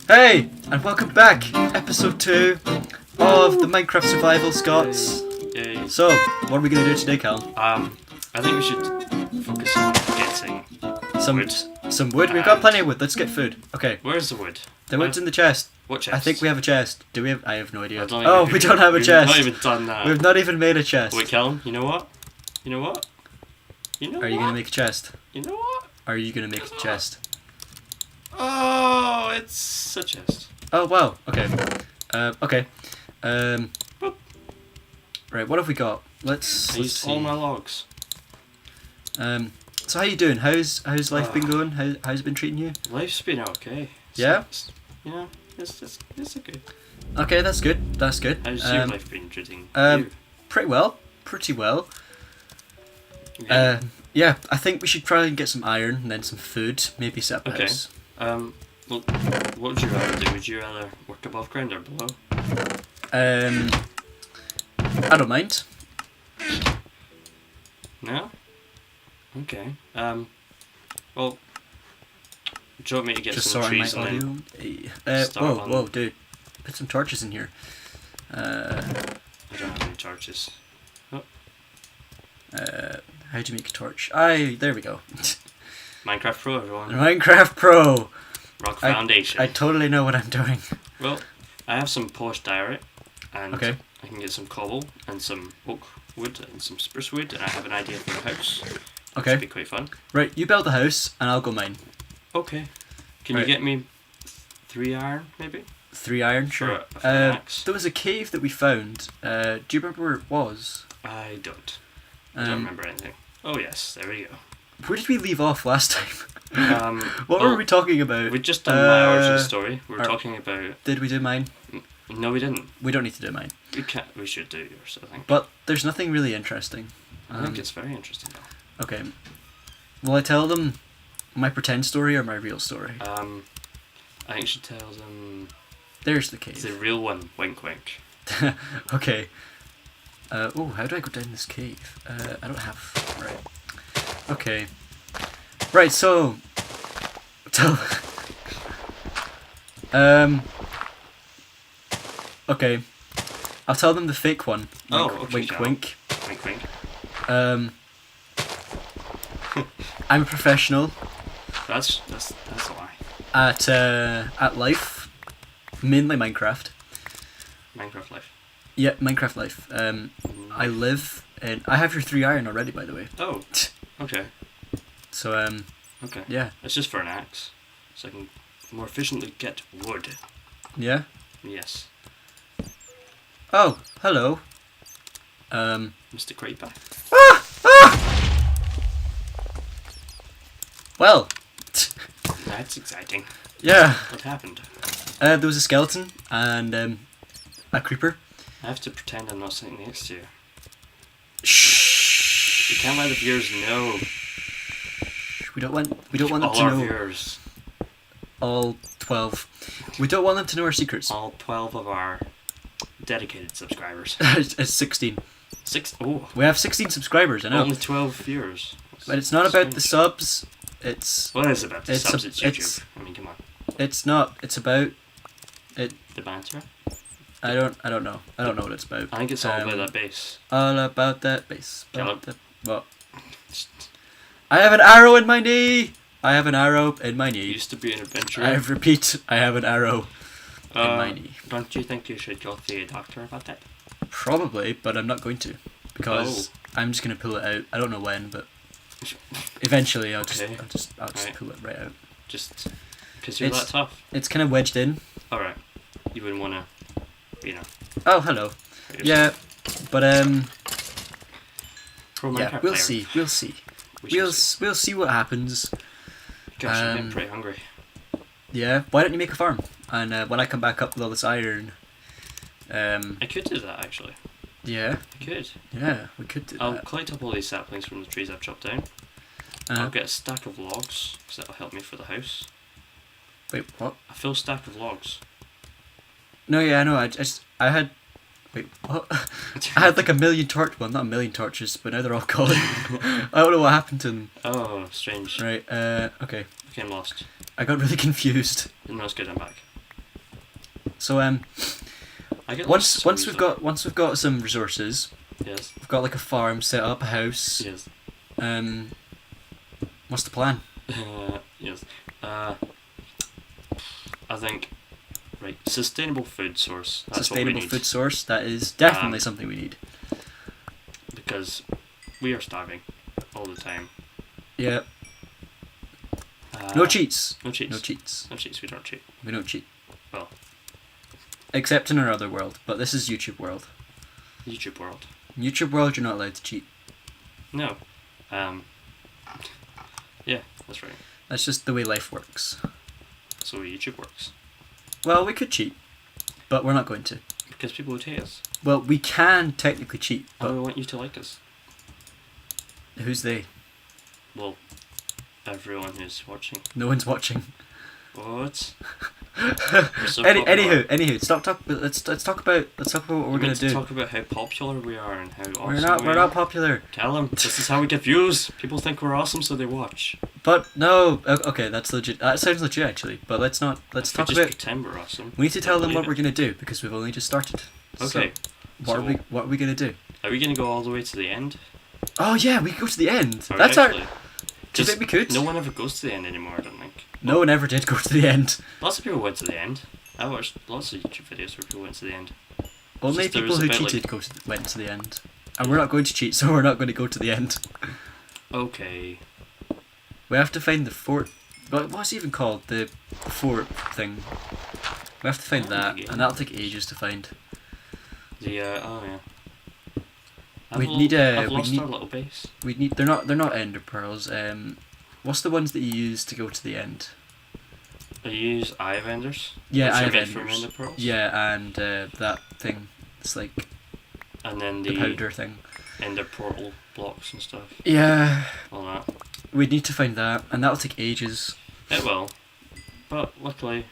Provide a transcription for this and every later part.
Hey, and welcome back, episode 2 of the Minecraft Survival Scots. Yay. So, what are we going to do today, Cal? I think we should focus on getting wood. Some wood? We've got plenty of wood, let's get food. Okay. Where's the wood? The wood's in the chest. What chest? I think we have a chest. Do we have? I have no idea. We don't have a chest. We've not even done that. We've not even made a chest. Wait, Calum, you know what? You know what? You know Are you going to make a chest? You know what? Are you going to make a chest? Oh, it's a chest. Oh, wow. Okay. Okay. Right, what have we got? Let's see. All my logs. So how you doing? How's life been going? How's it been treating you? Life's been okay. Yeah? It's okay. Okay, that's good. That's good. How's your life been treating you? Pretty well. Pretty well. Okay. Yeah, I think we should try and get some iron and then some food. Maybe set up a house. Well, what would you rather do? Would you rather work above ground or below? I don't mind. No? Okay. Well, do you want me to get Just some sorting my trees and audio. start on- Whoa, dude. Put some torches in here. I don't have any torches. How do you make a torch? There we go. Minecraft Pro, everyone. Minecraft Pro. Rock Foundation. I totally know what I'm doing. Well, I have some polished diorite, and Okay. I can get some cobble and some oak wood and some spruce wood, and I have an idea for a house. Which Okay. should be quite fun. Right, you build the house and I'll go mine. Okay. Can Right. you get me 3 iron, maybe? 3 iron, sure. For an axe? There was a cave that we found. Do you remember where it was? I don't. I don't remember anything. Oh yes, there we go. Where did we leave off last time? What well, were we talking about? We'd just done my origin story. We were our- talking about... Did we do mine? No, we didn't. We don't need to do mine. We should do yours, I think. But there's nothing really interesting. I think it's very interesting though. Okay. Will I tell them my pretend story or my real story? I think you should tell them There's the cave. the real one. Wink, wink. Okay. How do I go down this cave? I don't have... Right. Okay. Right, so... Okay. I'll tell them the fake one. Oh, Wink, okay, wink, Cal. wink. Wink, wink. I'm a professional That's a lie. at life. Mainly Minecraft. Minecraft life. Yeah, Minecraft life. I live in... I have your 3 iron already, by the way. Oh, okay. So, Okay. yeah. It's just for an axe, so I can more efficiently get wood. Yeah? Yes. Oh, hello. Mr. Creeper. Well, That's exciting. yeah. What happened? There was a skeleton and a creeper. I have to pretend I'm not sitting next to you. Shh. You can't let the viewers know. We don't want them All to our know. viewers. All 12. We don't want them to know our secrets. All 12 of our dedicated subscribers. It's 16. Oh, We have 16 subscribers, I know. only 12 viewers. But it's not about the Strange. subs. It's Well, it is about the it's subs. a- It's YouTube. it's- I mean, come on. it's not. It's about The banter. I don't know. I don't know what it's about. I think it's all about that bass. All about that bass. Calum. What? I have an arrow in my knee. I have an arrow in my You knee. used to be an adventurer. I repeat. I have an arrow in my knee. Don't you think you should go to the doctor about that? Probably, but I'm not going to because I'm just gonna pull it out. I don't know when, but eventually I'll just Okay. I'll just Right. pull it right out. Just because you're It's- that tough. It's kind of wedged in. Alright. You wouldn't want to, Oh, hello. hurt Yeah, yourself. but Pro yeah, Minecraft we'll player. see. We'll see. We shall We'll see. we'll see what happens. Gosh, I'm um, getting pretty hungry. Yeah. Why don't you make a farm? And when I come back up with all this iron, I could do that actually. yeah, I could. yeah, we could do I'll that. collect up all these saplings from the trees I've chopped down. I'll get a stack of logs because that'll help me for the house. Wait, what? A full stack of logs. No, yeah, I know. I had. Wait, what? I had like a million well, not a million torches, but now they're all gone. I don't know what happened to them. Oh, strange. Right. Okay. Okay, I'm lost. I got really confused. No, it's good. I'm back. So I get once lost we've got some resources, Yes. we've got like a farm set up, a house. Yes. What's the plan? Yes. I think. Right. Sustainable food source. That's Sustainable what we need. food source. That is definitely something we need. Because we are starving all the time. Yeah. No cheats. No cheats. No cheats. No cheats. We don't cheat. We don't cheat. Well. Except in our other world, but this is YouTube world. YouTube world. YouTube world, you're not allowed to cheat. No. Yeah, that's right. That's just the way life works. So YouTube works. Well, we could cheat, but we're not going to. Because people would hate us. Well, we can technically cheat, but And we want you to like us. who's they? Well, everyone who's watching. No one's watching. What? We're so popular. Anywho, stop talk. Let's talk about what we're We gonna meant to do. talk about how popular we are and how awesome We're not popular. Calum, this is how we get views. People think we're awesome, so they watch. But no, okay, that's legit. That sounds legit actually. But let's not. Let's If talk we just about. pretend we're awesome. We need to tell them what believe we're it. gonna do because we've only just started. Okay. So, what are we gonna do? Are we gonna go all the way to the end? Oh yeah, we could go to the end. Are we That's our. actually? Do you think we could? No one ever goes to the end anymore, I don't think. No one ever did go to the end. Lots of people went to the end. I watched lots of YouTube videos where people went to the end. Only Just there people was a who bit, cheated went to the end. And we're not going to cheat, so we're not going to go to the end. Okay. We have to find the fort. What's it even called? The fort thing. We have to find that, and that'll take ages to find. The oh yeah. We'd need I've lost our little base. We need. They're not ender pearls. What's the ones that you use to go to the end? I use Eye of Enders. Yeah, which Eye I of get from Enders. Ender Pearls. Yeah, and that thing. It's like And then the powder thing. Ender portal blocks and stuff. Yeah, All that. we'd need to find that, and that'll take ages. It will. But luckily,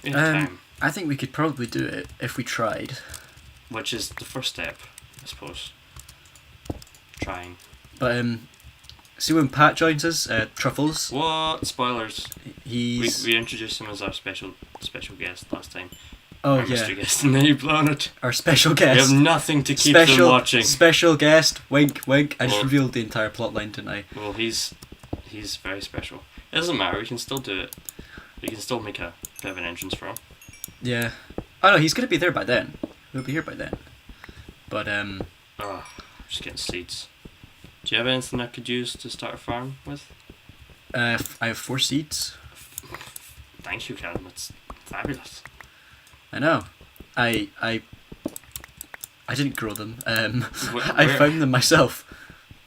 we have time. I think we could probably do it if we tried. Which is the first step, I suppose. Trying. But see when Pat joins us, Truffles. What? Spoilers. He's We introduced him as our special guest last time. oh Our yeah, mystery guest, and then you've blown it. our special We guest. have nothing to keep them watching. Special guest. Wink, wink. I just Well- revealed the entire plot line, didn't I? Well, he's very special. It doesn't matter. We can still do it. We can still make a bit of an entrance for him. Yeah. Oh no, he's gonna be there by then. He'll be here by then. But Just getting seeds. Do you have anything I could use to start a farm with? I have 4 seeds. Thank you, Calum. It's fabulous. I know. I didn't grow them. Wh- I where- found them myself.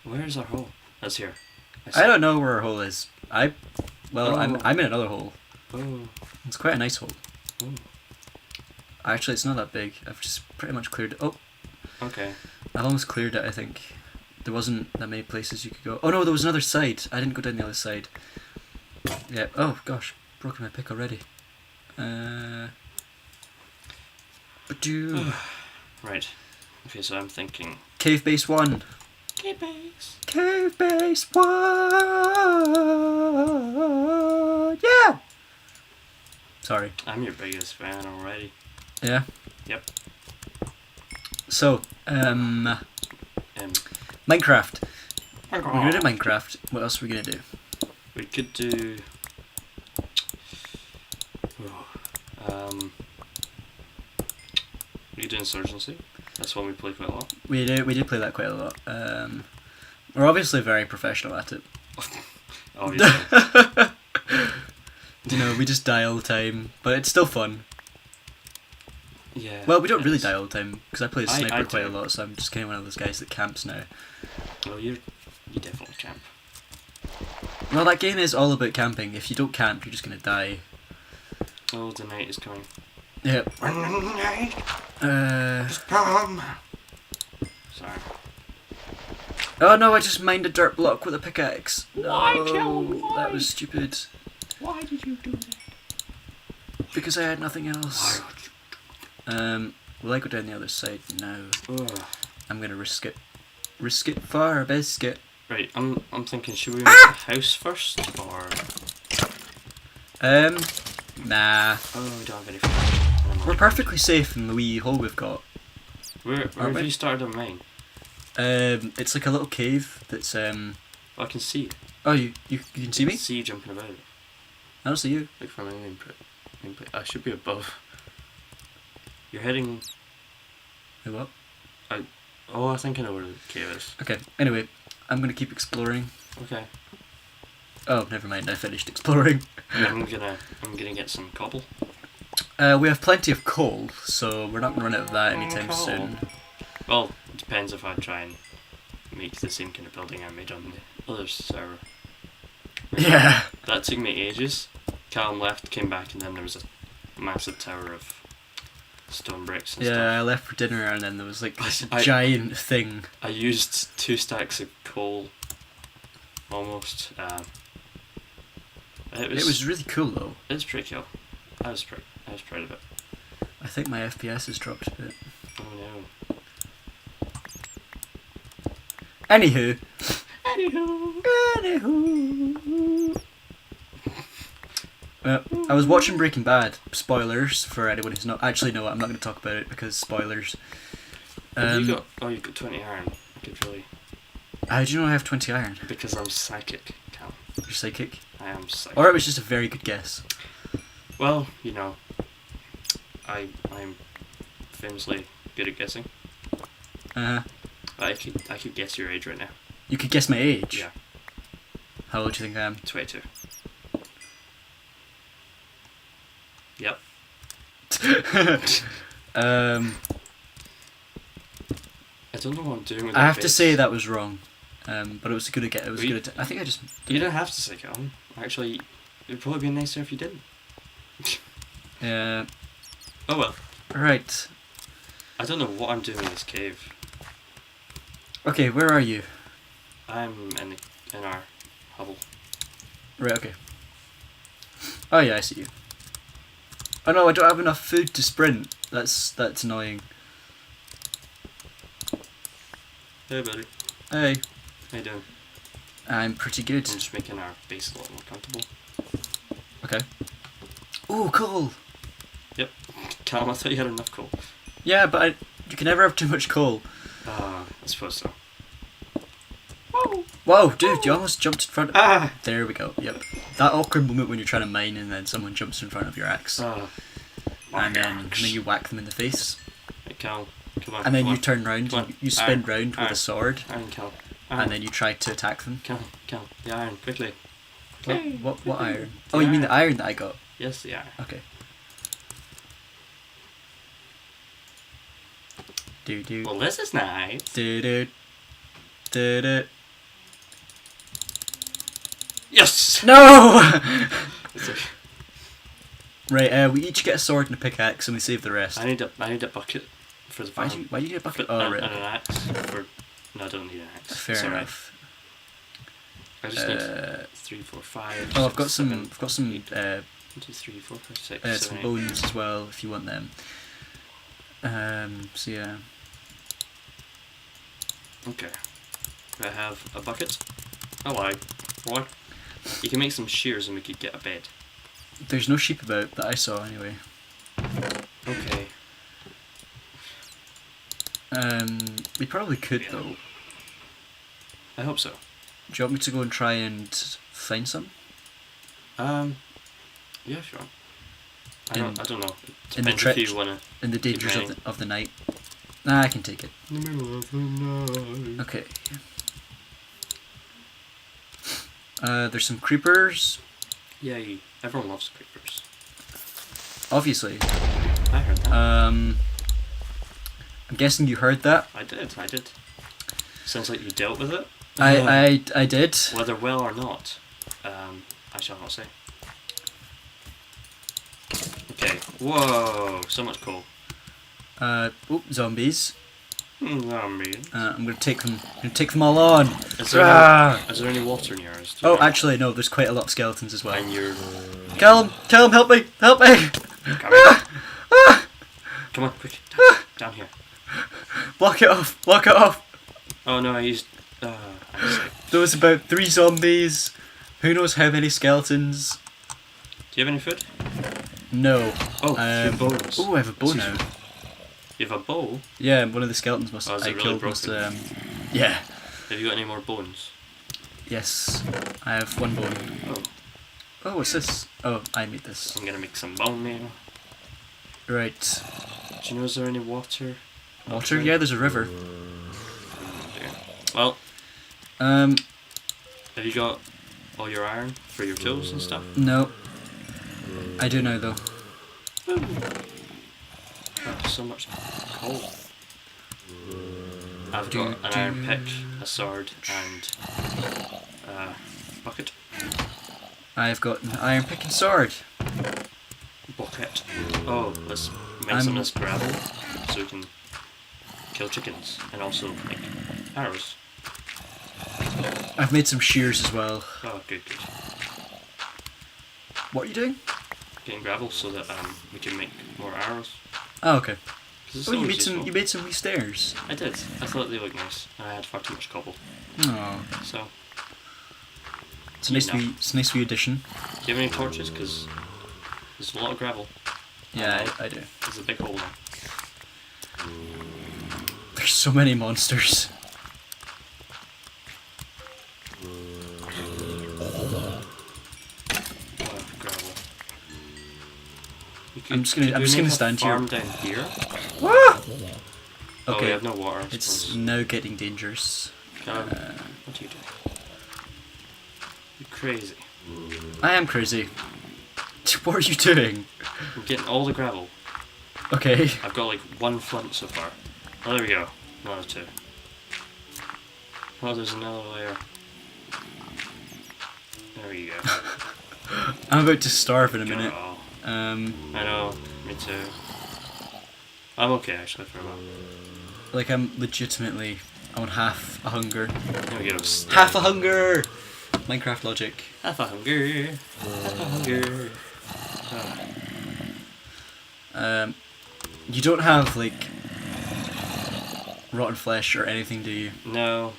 Where's our hole? That's here. I don't know where our hole is. I'm Oh. I'm in another hole. Oh. It's quite a nice hole. Oh. Actually, it's not that big. I've just pretty much cleared it. Oh, Okay. I've almost cleared it, I think. There wasn't that many places you could go. Oh no, there was another side. I didn't go down the other side. Yeah. Oh gosh, broken my pick already. Right. Okay, so I'm thinking. Cave base 1. Cave base. Cave base 1. Yeah. Sorry. I'm your biggest fan already. Yeah. Yep. So, Minecraft. We're gonna do Minecraft. What else are we gonna do? We could do. We could do Insurgency. That's one we play quite a lot. We did play that quite a lot. We're obviously very professional at it. Obviously. You know, we just die all the time, but it's still fun. Yeah. Well, we don't really it's- die all the time because I play as I sniper quite a do. lot, so I'm just kind of one of those guys that camps now. Well, you definitely camp. Well, that game is all about camping. If you don't camp, you're just gonna die. Oh, the night is coming. Yeah. Come. Sorry. Oh no! I just mined a dirt block with a pickaxe. Why, No, Calum, why? that was stupid. Why did you do that? Because I had nothing else. Will I go down the other side? No. Ugh. I'm gonna risk it. Risk it for a biscuit. Right, I'm thinking, should we make a house first, or Nah. Oh, we don't have any food. We're perfectly safe in the wee hole we've got. Where have you started on mine? It's like a little cave that's Oh, I can see you. Oh, you can see I me? can see you jumping about. I don't see you. Look for my input. I should be above. You're heading... Hey, what? I think I know where the cave is. Okay, anyway, I'm gonna keep exploring. Okay. Oh, never mind, I finished exploring. I'm gonna get some cobble. We have plenty of coal, so we're not gonna run out of that anytime Coal. soon. Well, it depends if I try and make the same kind of building I made on the other server. Yeah. That took me ages. Calum left, came back, and then there was a massive tower of stone bricks and Yeah, stuff. I left for dinner and then there was like this I- giant thing. I used 2 stacks of coal, almost. It was really cool though. It was pretty cool. I was proud of it. I think my FPS has dropped a bit. Oh no. Anywho. I was watching Breaking Bad. Spoilers for anyone who's not. Actually, no, I'm not going to talk about it because spoilers. You've got 20 iron. I could really. How do you know I have 20 iron? Because I'm psychic, Cal. You're psychic? I am psychic. Or it was just a very good guess. Well, you know, I'm famously good at guessing. I could guess your age right now. You could guess my age? Yeah. How old do you think I am? 22. Yep. I don't know what I'm doing with I that have to base. say that was wrong. But it was a good get. It was a good. I think I just. You don't have to say Calum. Actually, it'd probably be nicer if you didn't. Yeah. Oh well. Right. I don't know what I'm doing in this cave. Okay, where are you? I'm in our hovel. Right. Okay. Oh yeah, I see you. Oh no, I don't have enough food to sprint. That's annoying. Hey buddy. Hey. How you doing? I'm pretty good. I'm just making our base a lot more comfortable. Okay. Ooh, coal. Yep. Calum, I thought you had enough coal. Yeah, but you can never have too much coal. I suppose so. Whoa, dude, you almost jumped in front of... Ah! There we go, yep. That awkward moment when you're trying to mine and then someone jumps in front of your axe. And then you whack them in the face. Hey, Calum, come on. And then come you on. turn round, Come on. you spin Iron, round with iron, a sword, Iron, Calum. and then you try to attack them. Calum, the iron, quickly. What iron? Oh, you mean the iron that I got? Yes, the iron. Okay. Do. Well, this is nice. Do. Yes! No! It's okay. Right, we each get a sword and a pickaxe and we save the rest. I need a bucket for the farm. Why do you get a bucket? But, Oh, right. and an axe for... No, I don't need an axe. Fair It's alright. enough. I just need 3, 4, 5. Oh, I've got 6, some. 7, I've got some. 1, 2, 3, 4, 5, 6, 7, Some 8. bones as well if you want them. So yeah. Okay. I have a bucket. Oh, why? You can make some shears and we could get a bed. There's no sheep about that I saw anyway. Okay. We probably could Yeah. though. I hope so. Do you want me to go and try and find some? Yeah, sure. I don't know. It in the depends if you trench- wanna. In the dangers raining. of the night. Nah, I can take it. In the middle of the night. Okay. There's some creepers. Yay! Everyone loves creepers. Obviously. I heard that. I'm guessing you heard that. I did. Sounds like you dealt with it. I did. Whether well or not, I shall not say. Okay. Whoa! So much coal. Zombies. Zombie. I'm gonna take them. All on. Is there any water in yours? Oh, actually, no. There's quite a lot of skeletons as well. And you're... Calum, help me! Come on, quick. Down here. Block it off! Oh no, I used... I'm sick. There was about 3 zombies. Who knows how many skeletons? Do you have any food? No. Oh, 3 bones. Oh, I have a bow That's now. useful. You have a bow? Yeah, one of the skeletons must. Oh, is I it really killed must. broken? Yeah. Have you got any more bones? Yes, I have 1 bone. Oh, Oh, what's this? Oh, I made this. I'm gonna make some bone meal. Right. Do you know, is there any water? Water? outside? Yeah, there's a river. Dear. Well, Um, have you got all your iron for your tools and stuff? no. I do now though. Oh, so much coal. I've got an iron pick, a sword, and a bucket. I've got an iron pick and sword. Bucket. Oh, let's make some of this gravel so we can kill chickens and also make arrows. I've made some shears as well. Oh, good. What are you doing? Getting gravel so that we can make more arrows. Oh, okay. 'Cause it's Oh, you always made some. useful. You made some wee stairs. I did. I thought they looked nice, and I had far too much cobble. Oh, So, it's a nice No. wee. It's a nice wee addition. do you have any torches? Because there's a lot of gravel. Yeah, I do. There's a big hole there. There's so many monsters. Gravel. You I'm just gonna- could I'm we just gonna make a stand here. farm down here. Ah! Oh, we Okay, have no water. I it's suppose. now getting dangerous. Calum, what are you doing? You're crazy. I am crazy. What are you doing? I'm getting all the gravel. Okay. I've got like 1 flint so far. Oh, there we go. Another 2. Oh, there's another layer. There we go. I'm about to starve in a minute. Oh, Um, I know. Me too. I'm okay actually for a while. like I'm legitimately on half a hunger. There we go. Half a hunger. Minecraft logic. Half a hunger. Half a hunger. Oh. You don't have like rotten flesh or anything, do you? No,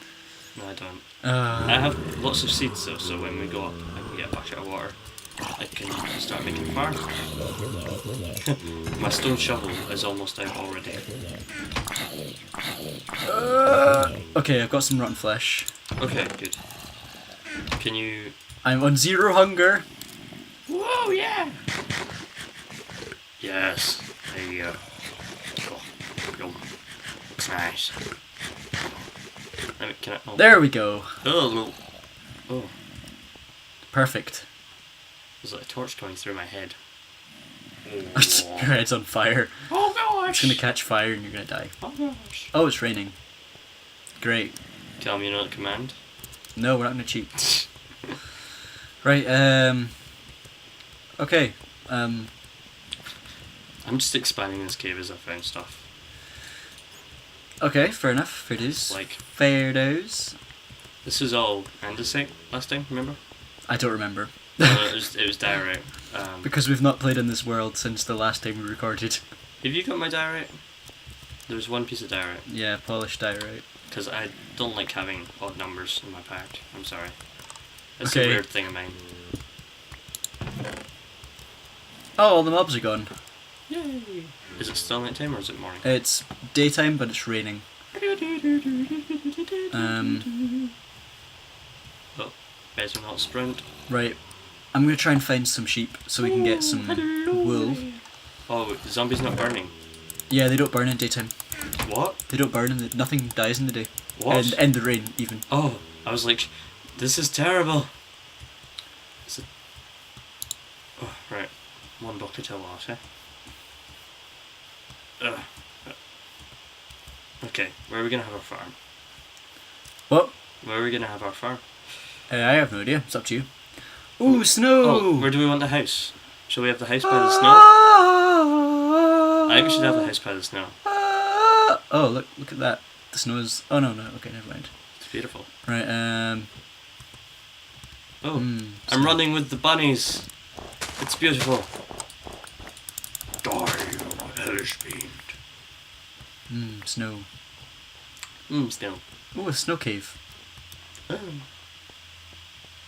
I don't. I have lots of seeds though, so when we go up, I can get a bucket of water. I can start making fire. My stone shovel is almost out already. Okay, I've got some rotten flesh. Okay, good. Can you... I'm on 0 hunger. Whoa, yeah! Yes, there you go. Oh, yum. It's nice. Let me, can I... Oh. There we go. Oh, oh. Perfect. There's like a torch going through my head. Your head's on fire. Oh gosh! It's gonna catch fire and you're gonna die. Oh gosh. Oh, it's raining. Great. Tell me you know the command. No, we're not gonna cheat. Right, okay, I'm just expanding this cave as I found stuff. okay, fair enough, fair dues. Like, Fair dues. this was all andesite last time, remember? I don't remember. It was diorite. Because we've not played in this world since the last time we recorded. Have you got my diorite? There's 1 piece of diorite. Yeah, polished diorite. Because I don't like having odd numbers in my pack. I'm sorry. It's Okay. a weird thing of mine. Oh, all the mobs are gone. Yay! Is it still night time or is it morning? It's daytime, but it's raining. Oh, better not sprint. Right. I'm gonna try and find some sheep so we can get some wool. Oh, the zombie's not burning. Yeah, they don't burn in daytime. What? They don't burn in the... Nothing dies in the day. What? And the rain, even. Oh, I was like, this is terrible. Is it... Oh, right. 1 bucket of water. Okay, where are we gonna have our farm? What? Where are we gonna have our farm? I have no idea. It's up to you. Ooh, snow! Oh, where do we want the house? Shall we have the house by the snow? I think we should have the house by the snow. Oh, look at that. The snow is... Oh, no. Okay, never mind. It's beautiful. Right, Oh, snow. I'm running with the bunnies. It's beautiful. Die, you hellish fiend. Snow. Snow. Ooh, a snow cave.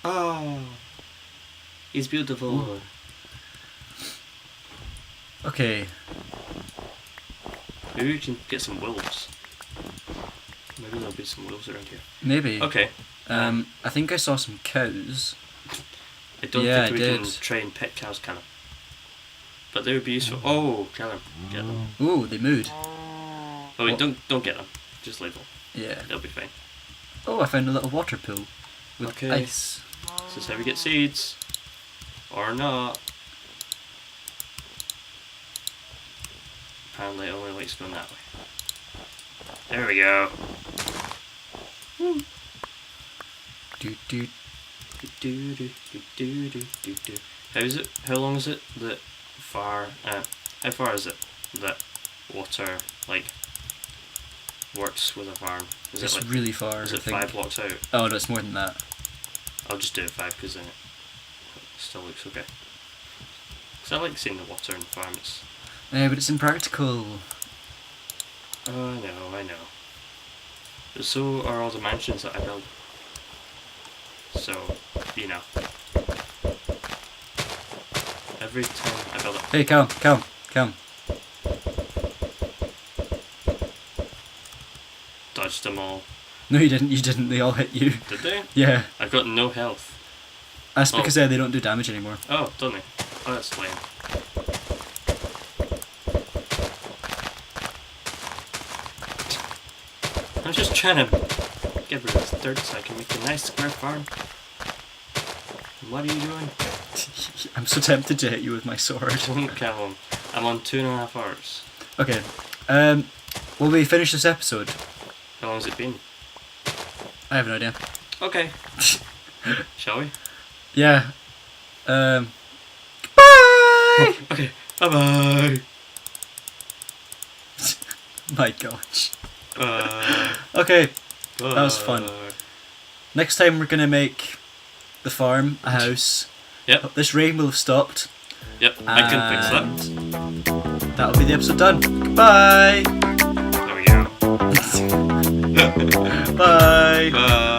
Oh. It's beautiful. Okay. Maybe we can get some wolves. Maybe there'll be some wolves around here. Maybe. Okay. I think I saw some cows. I don't Yeah, think we I can did. try and pet cows, can I? But they would be useful. Oh, Calum, get them. Ooh, they moved. Oh wait, What? don't get them. Just leave them. Yeah. They'll be fine. Oh, I found a little water pool with Okay. ice. This is how we get seeds. Or not. Apparently it only likes going that way. There we go. Do do. Do, do, do, do, do, do, do. How is it? How long is it that far? How far is it that water like works with a farm? Is It's it like really far. is I it think. 5 blocks out? Oh no, it's more than that. I'll just do it 5 because then it still looks okay. Because I like seeing the water in the farm. It's, Yeah, but it's impractical. oh, I know. But so are all the mansions that I build. So, you know. Every time I build it. Hey, Calum. Dodged them all. No, you didn't. They all hit you. Did they? Yeah. I've got no health. That's Oh. because they don't do damage anymore. Oh, don't they? Oh, that's lame. I'm just trying to get rid of this dirt so I can make a nice square farm. What are you doing? I'm so tempted to hit you with my sword. Calum, I'm on 2.5 hours. Okay. Will we finish this episode? How long has it been? I have no idea. Okay. Shall we? Yeah. Bye. Okay. Bye bye. My gosh. Okay. That was fun. Next time we're gonna make the farm a house. Yep. This rain will have stopped. Yep. I can fix that. That'll be the episode done. Goodbye. There we go. Bye. Bye.